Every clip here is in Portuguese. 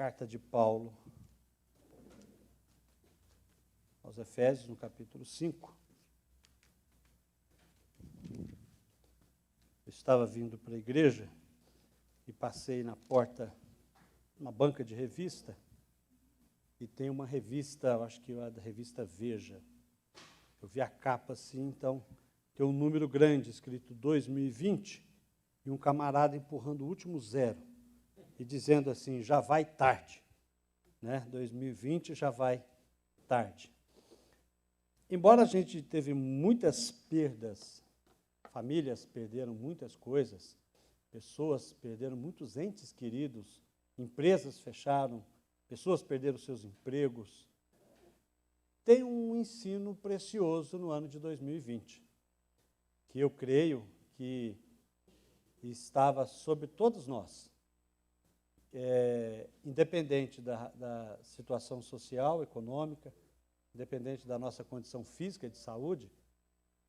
Carta de Paulo aos Efésios, no capítulo 5. Eu estava vindo para a igreja e passei na porta, uma banca de revista, e tem uma revista, eu acho que é da revista Veja. Eu vi a capa assim, então, tem um número grande, escrito 2020, e um camarada empurrando o último zero, e dizendo assim, já vai tarde, né? 2020 já vai tarde. Embora a gente teve muitas perdas, famílias perderam muitas coisas, pessoas perderam muitos entes queridos, empresas fecharam, pessoas perderam seus empregos. Tem um ensino precioso no ano de 2020, que eu creio que estava sobre todos nós, independente da situação social, econômica, independente da nossa condição física e de saúde.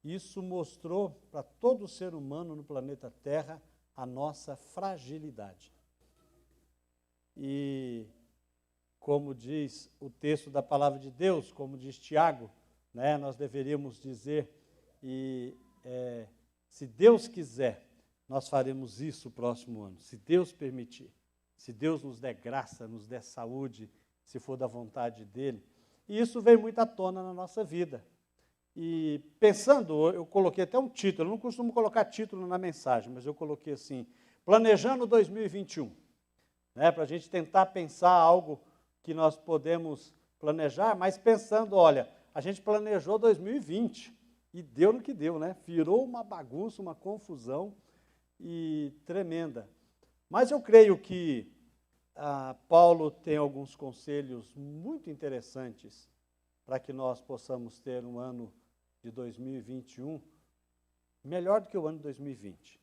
Isso mostrou para todo ser humano no planeta Terra a nossa fragilidade. E, como diz o texto da Palavra de Deus, como diz Tiago, né, nós deveríamos dizer, se Deus quiser, nós faremos isso o próximo ano, se Deus permitir. Se Deus nos der graça, nos der saúde, se for da vontade dEle. E isso vem muito à tona na nossa vida. E pensando, eu coloquei até um título, eu não costumo colocar título na mensagem, mas eu coloquei assim, Planejando 2021, né, para a gente tentar pensar algo que nós podemos planejar, mas pensando, olha, a gente planejou 2020 e deu no que deu, né? Virou uma bagunça, uma confusão e tremenda. Mas eu creio que Paulo tem alguns conselhos muito interessantes para que nós possamos ter um ano de 2021 melhor do que o ano de 2020.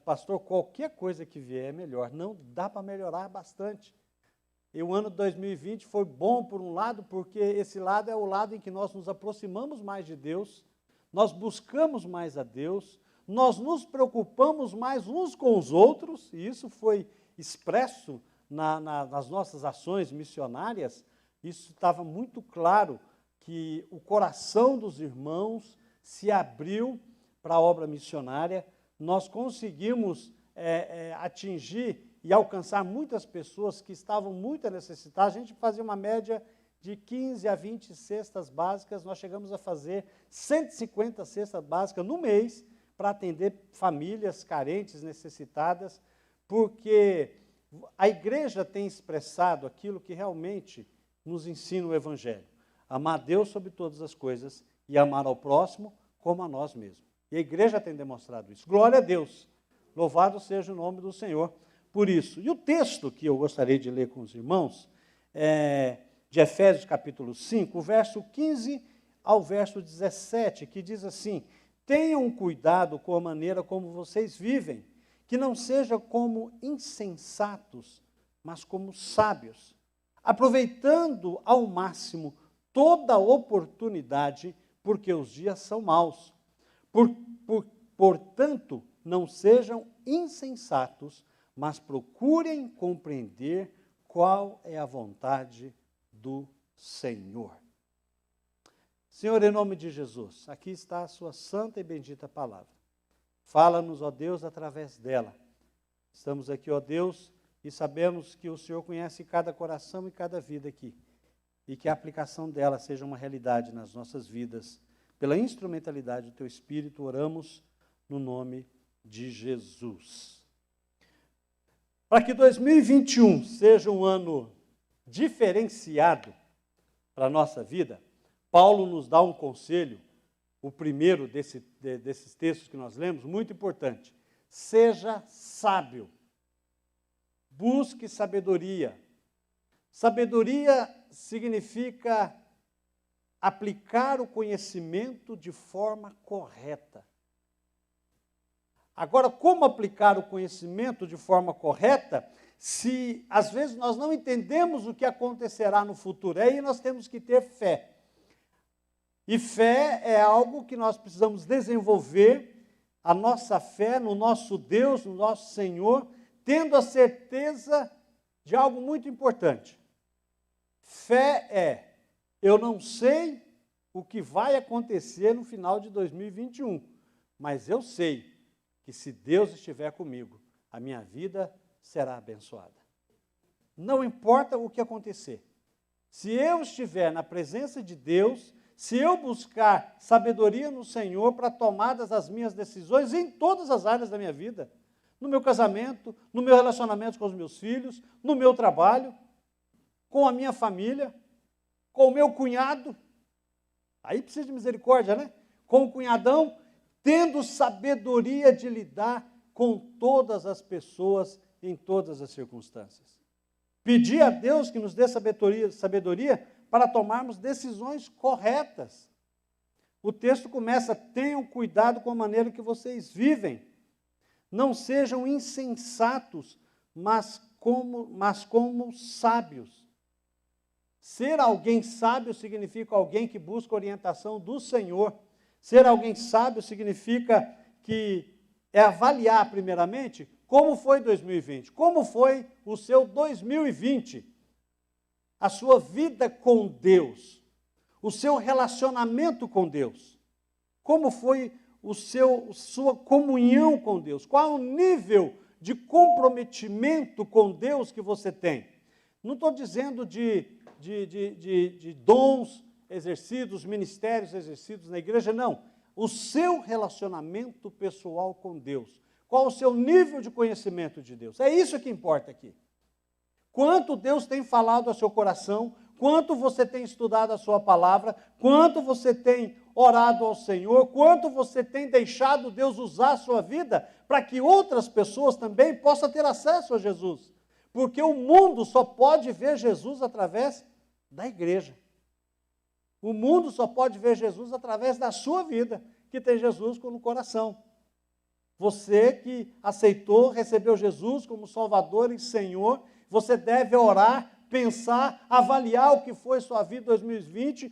Pastor, qualquer coisa que vier é melhor. Não, dá para melhorar bastante. E o ano de 2020 foi bom por um lado, porque esse lado é o lado em que nós nos aproximamos mais de Deus, nós buscamos mais a Deus, nós nos preocupamos mais uns com os outros, e isso foi expresso nas nossas ações missionárias. Isso estava muito claro, que o coração dos irmãos se abriu para a obra missionária. Nós conseguimos atingir e alcançar muitas pessoas que estavam muito necessitadas. A gente fazia uma média de 15 a 20 cestas básicas, nós chegamos a fazer 150 cestas básicas no mês, para atender famílias carentes, necessitadas, porque a igreja tem expressado aquilo que realmente nos ensina o Evangelho. Amar Deus sobre todas as coisas e amar ao próximo como a nós mesmos. E a igreja tem demonstrado isso. Glória a Deus. Louvado seja o nome do Senhor por isso. E o texto que eu gostaria de ler com os irmãos, de Efésios capítulo 5, o verso 15 ao verso 17, que diz assim, tenham cuidado com a maneira como vocês vivem, que não seja como insensatos, mas como sábios, aproveitando ao máximo toda oportunidade, porque os dias são maus. Portanto, não sejam insensatos, mas procurem compreender qual é a vontade do Senhor. Senhor, em nome de Jesus, aqui está a sua santa e bendita palavra. Fala-nos, ó Deus, através dela. Estamos aqui, ó Deus, e sabemos que o Senhor conhece cada coração e cada vida aqui, e que a aplicação dela seja uma realidade nas nossas vidas. Pela instrumentalidade do Teu Espírito, oramos no nome de Jesus. Para que 2021 seja um ano diferenciado para a nossa vida, Paulo nos dá um conselho, o primeiro desses textos que nós lemos, muito importante. Seja sábio. Busque sabedoria. Sabedoria significa aplicar o conhecimento de forma correta. Agora, como aplicar o conhecimento de forma correta, se às vezes nós não entendemos o que acontecerá no futuro? Aí nós temos que ter fé. E fé é algo que nós precisamos desenvolver, a nossa fé no nosso Deus, no nosso Senhor, tendo a certeza de algo muito importante. Fé é, eu não sei o que vai acontecer no final de 2021, mas eu sei que se Deus estiver comigo, a minha vida será abençoada. Não importa o que acontecer. Se eu estiver na presença de Deus, se eu buscar sabedoria no Senhor para tomadas as minhas decisões em todas as áreas da minha vida, no meu casamento, no meu relacionamento com os meus filhos, no meu trabalho, com a minha família, com o meu cunhado, aí precisa de misericórdia, né? Com o cunhadão, tendo sabedoria de lidar com todas as pessoas em todas as circunstâncias. Pedir a Deus que nos dê sabedoria para tomarmos decisões corretas. O texto começa, tenham cuidado com a maneira que vocês vivem. Não sejam insensatos, mas como sábios. Ser alguém sábio significa alguém que busca orientação do Senhor. Ser alguém sábio significa que é avaliar, primeiramente, como foi 2020, como foi o seu 2020, a sua vida com Deus, o seu relacionamento com Deus, como foi sua comunhão com Deus, qual é o nível de comprometimento com Deus que você tem. Não estou dizendo de dons exercidos, ministérios exercidos na igreja, não. O seu relacionamento pessoal com Deus. Qual o seu nível de conhecimento de Deus? É isso que importa aqui. Quanto Deus tem falado ao seu coração, quanto você tem estudado a sua palavra, quanto você tem orado ao Senhor, quanto você tem deixado Deus usar a sua vida para que outras pessoas também possam ter acesso a Jesus. Porque o mundo só pode ver Jesus através da igreja. O mundo só pode ver Jesus através da sua vida, que tem Jesus no coração. Você que aceitou, recebeu Jesus como Salvador e Senhor, você deve orar, pensar, avaliar o que foi sua vida em 2020,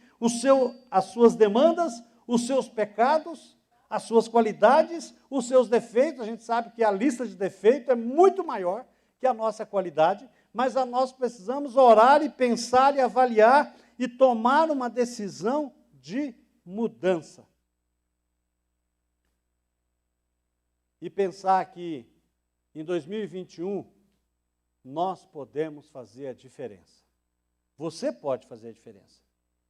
as suas demandas, os seus pecados, as suas qualidades, os seus defeitos. A gente sabe que a lista de defeitos é muito maior que a nossa qualidade, mas nós precisamos orar e pensar e avaliar e tomar uma decisão de mudança. E pensar que em 2021 nós podemos fazer a diferença. Você pode fazer a diferença.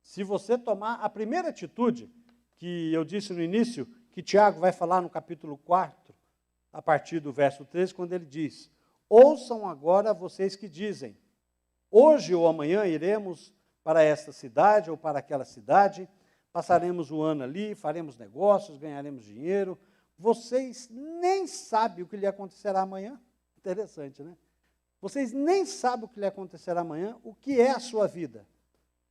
Se você tomar a primeira atitude, que eu disse no início, que Tiago vai falar no capítulo 4, a partir do verso 13, quando ele diz: ouçam agora vocês que dizem, hoje ou amanhã iremos para esta cidade ou para aquela cidade, passaremos o ano ali, faremos negócios, ganharemos dinheiro. Vocês nem sabem o que lhe acontecerá amanhã. Interessante, né? Vocês nem sabem o que lhe acontecerá amanhã, o que é a sua vida.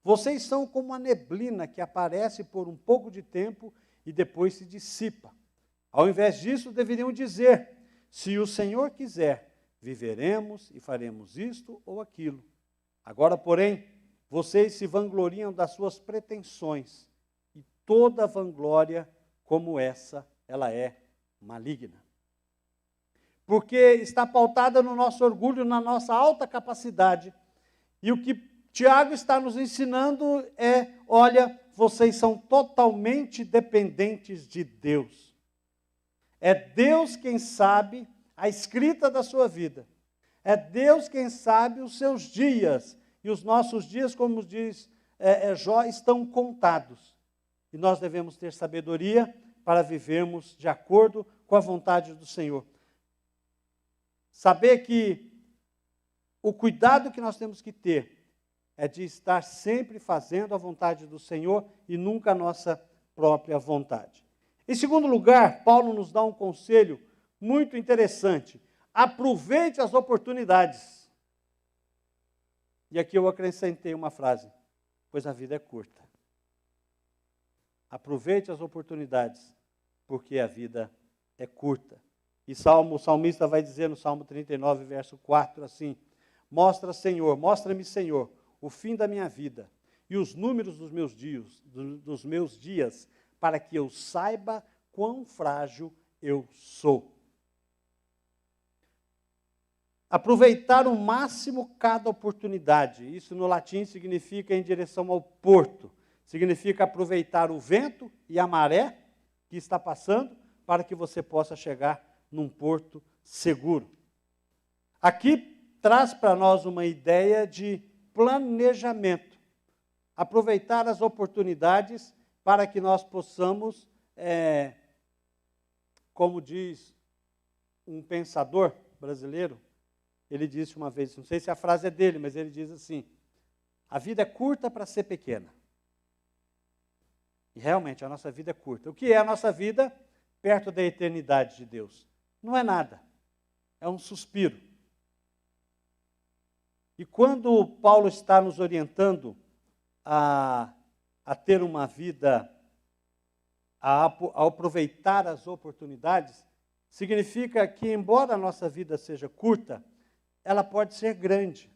Vocês são como a neblina que aparece por um pouco de tempo e depois se dissipa. Ao invés disso, deveriam dizer, se o Senhor quiser, viveremos e faremos isto ou aquilo. Agora, porém, vocês se vangloriam das suas pretensões, e toda vanglória como essa, ela é maligna. Porque está pautada no nosso orgulho, na nossa alta capacidade. E o que Tiago está nos ensinando é, olha, vocês são totalmente dependentes de Deus. É Deus quem sabe a escrita da sua vida. É Deus quem sabe os seus dias. E os nossos dias, como diz Jó, estão contados. E nós devemos ter sabedoria para vivermos de acordo com a vontade do Senhor. Saber que o cuidado que nós temos que ter é de estar sempre fazendo a vontade do Senhor e nunca a nossa própria vontade. Em segundo lugar, Paulo nos dá um conselho muito interessante. Aproveite as oportunidades. E aqui eu acrescentei uma frase, pois a vida é curta. Aproveite as oportunidades, porque a vida é curta. E o salmista vai dizer no Salmo 39, verso 4, assim: mostra-me, Senhor, o fim da minha vida e os números dos meus dias, para que eu saiba quão frágil eu sou. Aproveitar o máximo cada oportunidade. Isso no latim significa em direção ao porto. Significa aproveitar o vento e a maré que está passando para que você possa chegar num porto seguro. Aqui traz para nós uma ideia de planejamento. Aproveitar as oportunidades para que nós possamos, como diz um pensador brasileiro, ele disse uma vez, não sei se a frase é dele, mas ele diz assim: a vida é curta para ser pequena. E realmente a nossa vida é curta. O que é a nossa vida perto da eternidade de Deus? Não é nada. É um suspiro. E quando Paulo está nos orientando a ter uma vida, a aproveitar as oportunidades, significa que, embora a nossa vida seja curta, ela pode ser grande,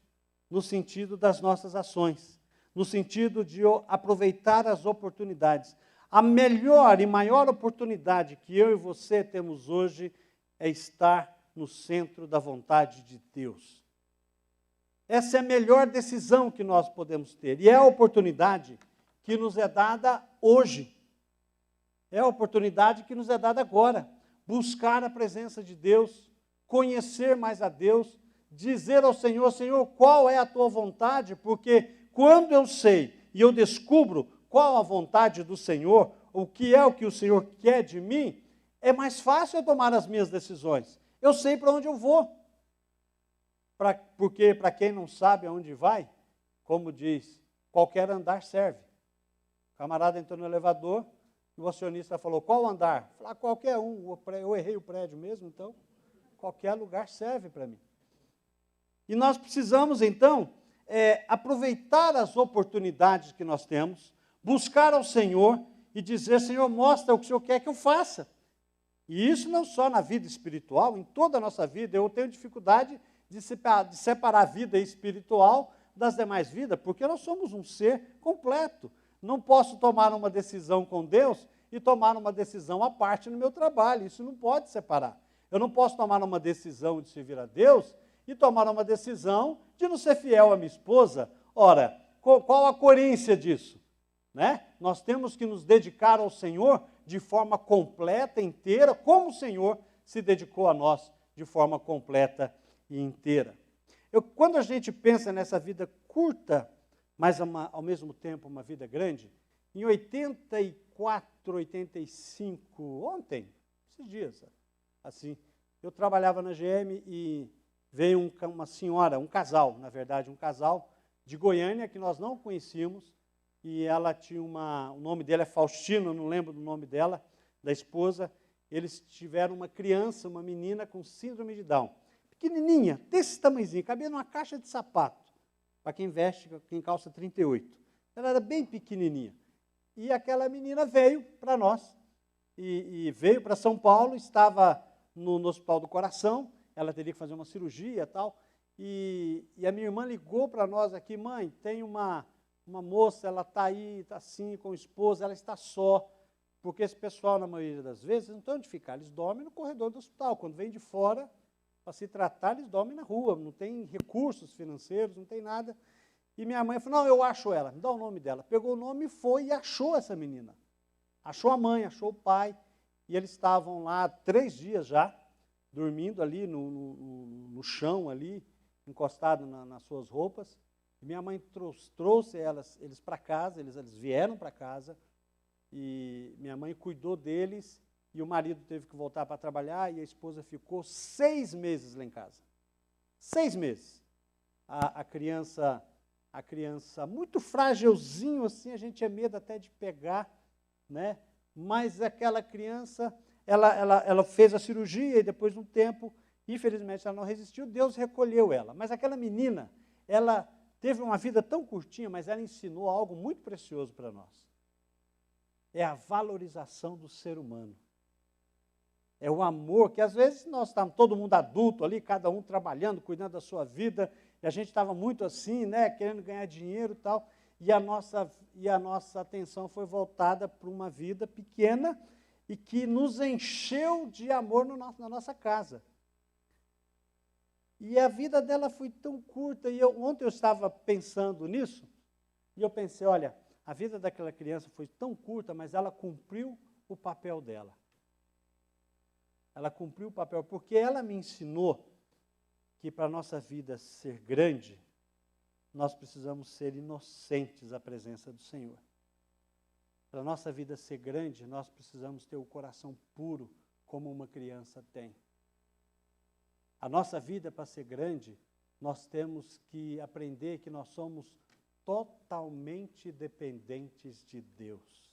no sentido das nossas ações, no sentido de aproveitar as oportunidades. A melhor e maior oportunidade que eu e você temos hoje é estar no centro da vontade de Deus. Essa é a melhor decisão que nós podemos ter, e é a oportunidade que nos é dada hoje. É a oportunidade que nos é dada agora. Buscar a presença de Deus, conhecer mais a Deus, dizer ao Senhor: Senhor, qual é a tua vontade? Porque quando eu sei e eu descubro qual a vontade do Senhor, o que o Senhor quer de mim, é mais fácil eu tomar as minhas decisões. Eu sei para onde eu vou. Porque para quem não sabe aonde vai, como diz, qualquer andar serve. O camarada entrou no elevador e o acionista falou: qual andar? Falei: qualquer um, eu errei o prédio mesmo, então qualquer lugar serve para mim. E nós precisamos, então, aproveitar as oportunidades que nós temos, buscar ao Senhor e dizer: Senhor, mostra o que o Senhor quer que eu faça. E isso não só na vida espiritual, em toda a nossa vida. Eu tenho dificuldade de separar a vida espiritual das demais vidas, porque nós somos um ser completo. Não posso tomar uma decisão com Deus e tomar uma decisão à parte no meu trabalho. Isso não pode separar. Eu não posso tomar uma decisão de servir a Deus e tomar uma decisão de não ser fiel à minha esposa. Ora, qual a coerência disso? Né? Nós temos que nos dedicar ao Senhor de forma completa, inteira, como o Senhor se dedicou a nós de forma completa e inteira. Quando a gente pensa nessa vida curta, mas ao mesmo tempo uma vida grande, em 84, 85, ontem, esses dias, assim, eu trabalhava na GM e veio uma senhora, um casal de Goiânia, que nós não conhecíamos, e ela tinha o nome dela é Faustino, eu não lembro do nome dela, da esposa. Eles tiveram uma criança, uma menina com síndrome de Down, pequenininha, desse tamanhozinho, cabia numa caixa de sapato, para quem veste, quem calça 38. Ela era bem pequenininha. E aquela menina veio para nós, e veio para São Paulo, estava no Hospital do Coração, ela teria que fazer uma cirurgia e tal, e a minha irmã ligou para nós aqui: mãe, tem uma moça, ela está aí, está assim, com o esposo, ela está só, porque esse pessoal, na maioria das vezes, não tem onde ficar, eles dormem no corredor do hospital. Quando vem de fora, para se tratar, eles dormem na rua, não tem recursos financeiros, não tem nada. E minha mãe falou: não, eu acho ela, me dá o nome dela. Pegou o nome e foi e achou essa menina. Achou a mãe, achou o pai, e eles estavam lá 3 dias já, dormindo ali no chão, ali, encostado nas suas roupas. E minha mãe trouxe eles para casa, eles vieram para casa, e minha mãe cuidou deles, e o marido teve que voltar para trabalhar, e a esposa ficou 6 meses lá em casa. 6 meses. A criança muito frágilzinho, assim, a gente tinha medo até de pegar, né? Mas aquela criança, ela fez a cirurgia, e depois de um tempo, infelizmente, ela não resistiu, Deus recolheu ela. Mas aquela menina, ela teve uma vida tão curtinha, mas ela ensinou algo muito precioso para nós. É a valorização do ser humano. É o amor, que às vezes nós estávamos todo mundo adulto ali, cada um trabalhando, cuidando da sua vida, e a gente estava muito assim, né, querendo ganhar dinheiro e tal, e a nossa atenção foi voltada para uma vida pequena e que nos encheu de amor na nossa casa. E a vida dela foi tão curta, e ontem eu estava pensando nisso, e eu pensei, olha, a vida daquela criança foi tão curta, mas ela cumpriu o papel dela. Ela cumpriu o papel, porque ela me ensinou que para a nossa vida ser grande, nós precisamos ser inocentes à presença do Senhor. Para a nossa vida ser grande, nós precisamos ter o coração puro, como uma criança tem. A nossa vida, para ser grande, nós temos que aprender que nós somos totalmente dependentes de Deus.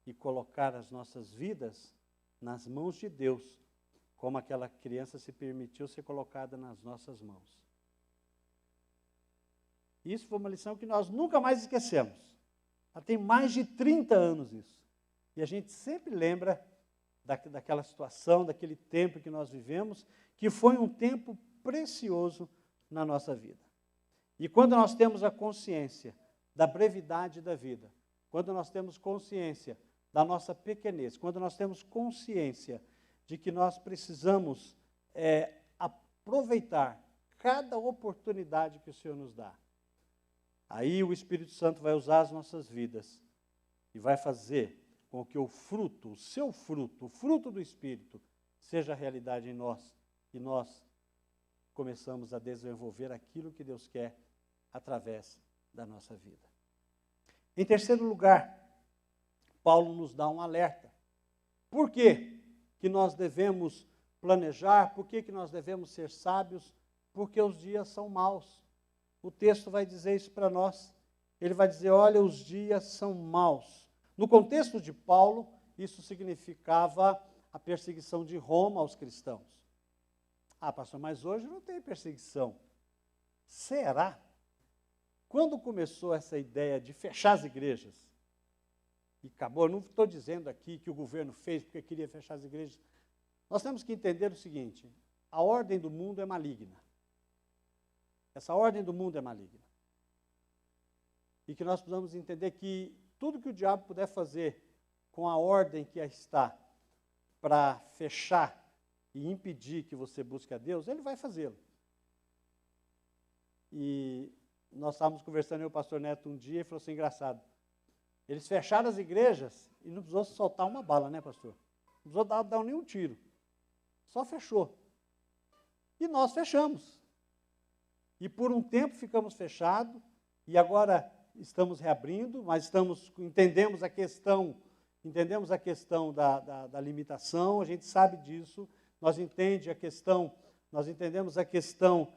E colocar as nossas vidas nas mãos de Deus, como aquela criança se permitiu ser colocada nas nossas mãos. Isso foi uma lição que nós nunca mais esquecemos. Já tem mais de 30 anos isso. E a gente sempre lembra daquela situação, daquele tempo que nós vivemos, que foi um tempo precioso na nossa vida. E quando nós temos a consciência da brevidade da vida, quando nós temos consciência da nossa pequenez, quando nós temos consciência de que nós precisamos aproveitar cada oportunidade que o Senhor nos dá, aí o Espírito Santo vai usar as nossas vidas e vai fazer com que o fruto, o seu fruto, o fruto do Espírito, seja realidade em nós, e nós começamos a desenvolver aquilo que Deus quer através da nossa vida. Em terceiro lugar, Paulo nos dá um alerta. Por quê que nós devemos planejar? Por que nós devemos ser sábios? Porque os dias são maus. O texto vai dizer isso para nós. Ele vai dizer, olha, os dias são maus. No contexto de Paulo, isso significava a perseguição de Roma aos cristãos. Ah, pastor, mas hoje não tem perseguição. Será? Quando começou essa ideia de fechar as igrejas, e acabou, não estou dizendo aqui que o governo fez porque queria fechar as igrejas, nós temos que entender o seguinte, a ordem do mundo é maligna. Essa ordem do mundo é maligna. E que nós precisamos entender que tudo que o diabo puder fazer com a ordem que está para fechar e impedir que você busque a Deus, ele vai fazê-lo. E nós estávamos conversando, eu e o pastor Neto, um dia, e falou assim, engraçado, eles fecharam as igrejas e não precisou soltar uma bala, né, pastor? Não precisou dar nenhum tiro. Só fechou. E nós fechamos. E por um tempo ficamos fechados, e agora estamos reabrindo, mas entendemos a questão da limitação, a gente sabe disso, nós entendemos a questão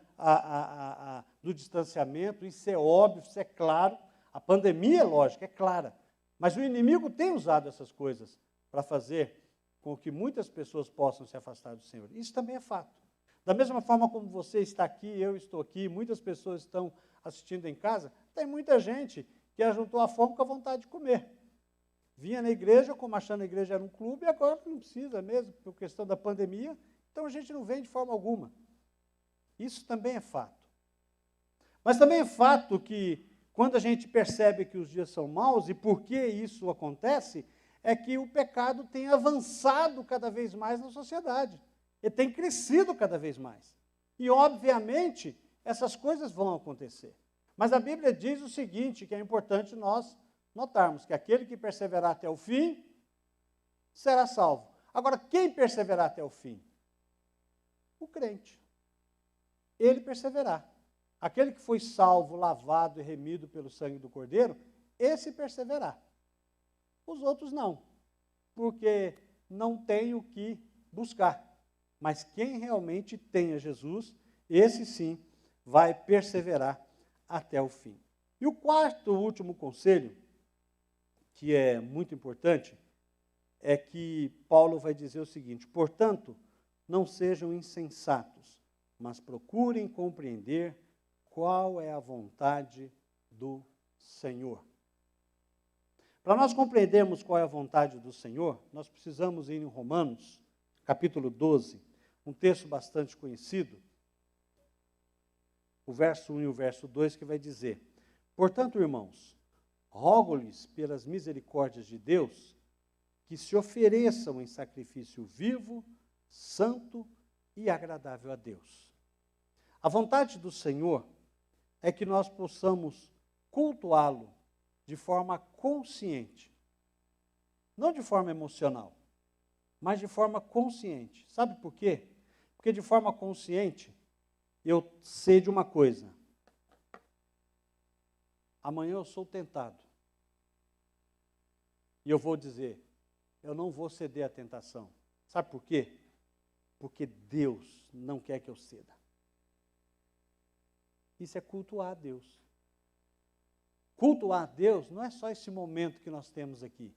do distanciamento, isso é óbvio, isso é claro, a pandemia, lógico, é clara, mas o inimigo tem usado essas coisas para fazer com que muitas pessoas possam se afastar do Senhor. Isso também é fato. Da mesma forma como você está aqui, eu estou aqui, muitas pessoas estão assistindo em casa, tem muita gente que ajuntou a fome com a vontade de comer. Vinha na igreja, como achando a igreja era um clube, e agora não precisa mesmo, por questão da pandemia, então a gente não vem de forma alguma. Isso também é fato. Mas também é fato que, quando a gente percebe que os dias são maus, e por que isso acontece, é que o pecado tem avançado cada vez mais na sociedade. Ele tem crescido cada vez mais. E, obviamente, essas coisas vão acontecer. Mas a Bíblia diz o seguinte, que é importante nós notarmos, que aquele que perseverar até o fim, será salvo. Agora, quem perseverar até o fim? O crente. Ele perseverar. Aquele que foi salvo, lavado e remido pelo sangue do Cordeiro, esse perseverar. Os outros não, porque não tem o que buscar. Mas quem realmente tem a Jesus, esse sim vai perseverar até o fim. E o quarto, último conselho, que é muito importante, é que Paulo vai dizer o seguinte, portanto, não sejam insensatos, mas procurem compreender qual é a vontade do Senhor. Para nós compreendermos qual é a vontade do Senhor, nós precisamos ir em Romanos, capítulo 12, um texto bastante conhecido, o verso 1 e o verso 2, que vai dizer, portanto, irmãos, rogo-lhes pelas misericórdias de Deus, que se ofereçam em sacrifício vivo, santo e agradável a Deus. A vontade do Senhor é que nós possamos cultuá-lo de forma consciente. Não de forma emocional, mas de forma consciente. Sabe por quê? Porque de forma consciente, eu sei de uma coisa. Amanhã eu sou tentado. E eu vou dizer, eu não vou ceder à tentação. Sabe por quê? Porque Deus não quer que eu ceda. Isso é cultuar a Deus. Cultuar a Deus não é só esse momento que nós temos aqui.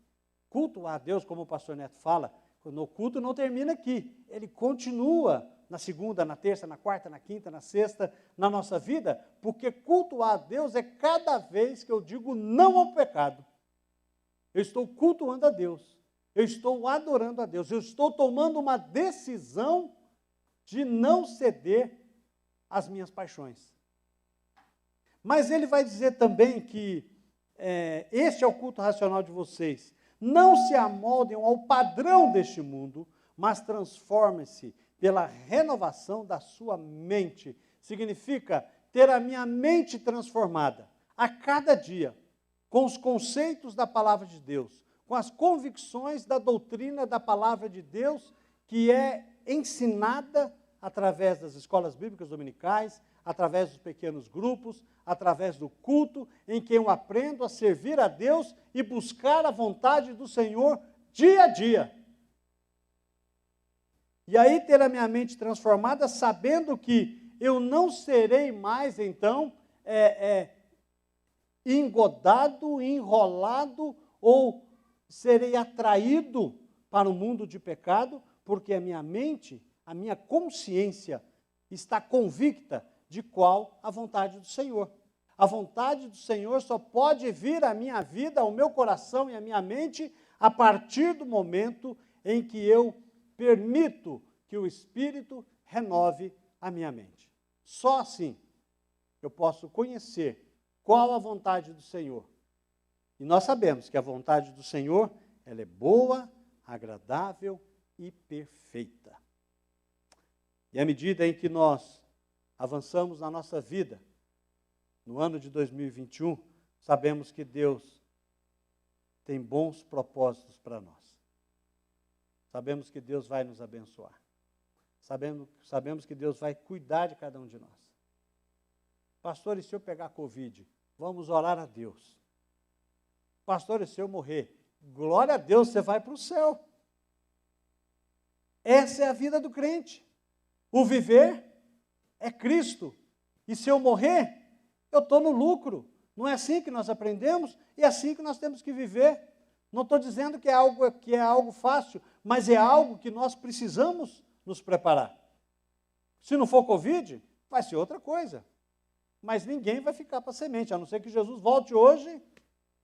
Cultuar a Deus, como o pastor Neto fala, no culto não termina aqui. Ele continua na segunda, na terça, na quarta, na quinta, na sexta, na nossa vida, porque cultuar a Deus é cada vez que eu digo não ao pecado. Eu estou cultuando a Deus. Eu estou adorando a Deus. Eu estou tomando uma decisão de não ceder às minhas paixões. Mas ele vai dizer também que este é o culto racional de vocês. Não se amoldem ao padrão deste mundo, mas transformem-se pela renovação da sua mente. Significa ter a minha mente transformada a cada dia, com os conceitos da palavra de Deus, com as convicções da doutrina da palavra de Deus, que é ensinada através das escolas bíblicas dominicais, através dos pequenos grupos, através do culto, em que eu aprendo a servir a Deus e buscar a vontade do Senhor dia a dia. E aí ter a minha mente transformada, sabendo que eu não serei mais, então, engodado, enrolado, ou serei atraído para o mundo de pecado, porque a minha mente, a minha consciência está convicta de qual a vontade do Senhor. A vontade do Senhor só pode vir à minha vida, ao meu coração e à minha mente, a partir do momento em que eu permito que o Espírito renove a minha mente. Só assim eu posso conhecer qual a vontade do Senhor. E nós sabemos que a vontade do Senhor, ela é boa, agradável e perfeita. E à medida em que nós avançamos na nossa vida, no ano de 2021, sabemos que Deus tem bons propósitos para nós. Sabemos que Deus vai nos abençoar. Sabemos que Deus vai cuidar de cada um de nós. Pastor, e se eu pegar Covid? Vamos orar a Deus. Pastor, e se eu morrer? Glória a Deus, você vai para o céu. Essa é a vida do crente. O viver é Cristo. E se eu morrer, eu estou no lucro. Não é assim que nós aprendemos? E é assim que nós temos que viver. Não estou dizendo que é algo fácil, mas é algo que nós precisamos nos preparar. Se não for Covid, vai ser outra coisa. Mas ninguém vai ficar para a semente, a não ser que Jesus volte hoje.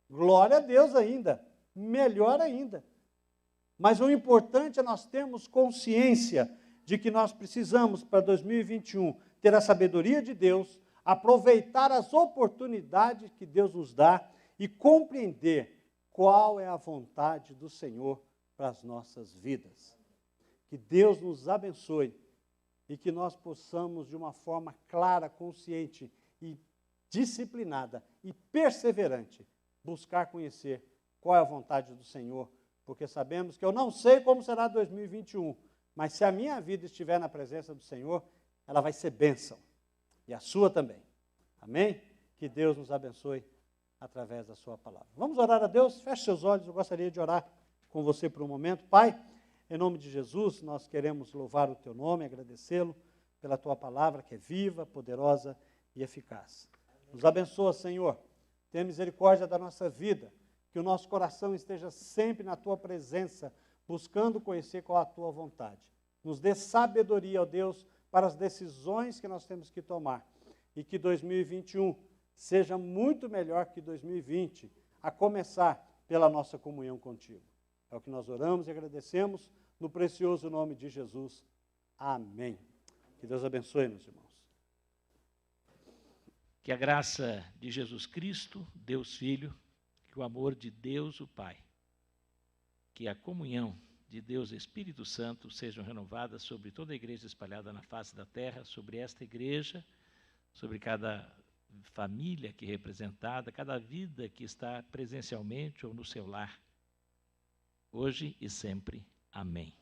Glória a Deus ainda. Melhor ainda. Mas o importante é nós termos consciência de que nós precisamos, para 2021, ter a sabedoria de Deus, aproveitar as oportunidades que Deus nos dá e compreender qual é a vontade do Senhor para as nossas vidas. Que Deus nos abençoe e que nós possamos, de uma forma clara, consciente e disciplinada e perseverante, buscar conhecer qual é a vontade do Senhor, porque sabemos que eu não sei como será 2021, mas se a minha vida estiver na presença do Senhor, ela vai ser bênção, e a sua também. Amém? Que Deus nos abençoe através da sua palavra. Vamos orar a Deus? Feche seus olhos, eu gostaria de orar com você por um momento. Pai, em nome de Jesus, nós queremos louvar o teu nome, agradecê-lo pela tua palavra que é viva, poderosa e eficaz. Nos abençoa, Senhor. Tenha misericórdia da nossa vida, que o nosso coração esteja sempre na tua presença, buscando conhecer qual a tua vontade. Nos dê sabedoria, ó Deus, para as decisões que nós temos que tomar. E que 2021 seja muito melhor que 2020, a começar pela nossa comunhão contigo. É o que nós oramos e agradecemos no precioso nome de Jesus. Amém. Que Deus abençoe, meus irmãos. Que a graça de Jesus Cristo, Deus Filho, que o amor de Deus o Pai, que a comunhão de Deus Espírito Santo sejam renovadas sobre toda a igreja espalhada na face da terra, sobre esta igreja, sobre cada família aqui representada, cada vida que está presencialmente ou no seu lar, hoje e sempre. Amém.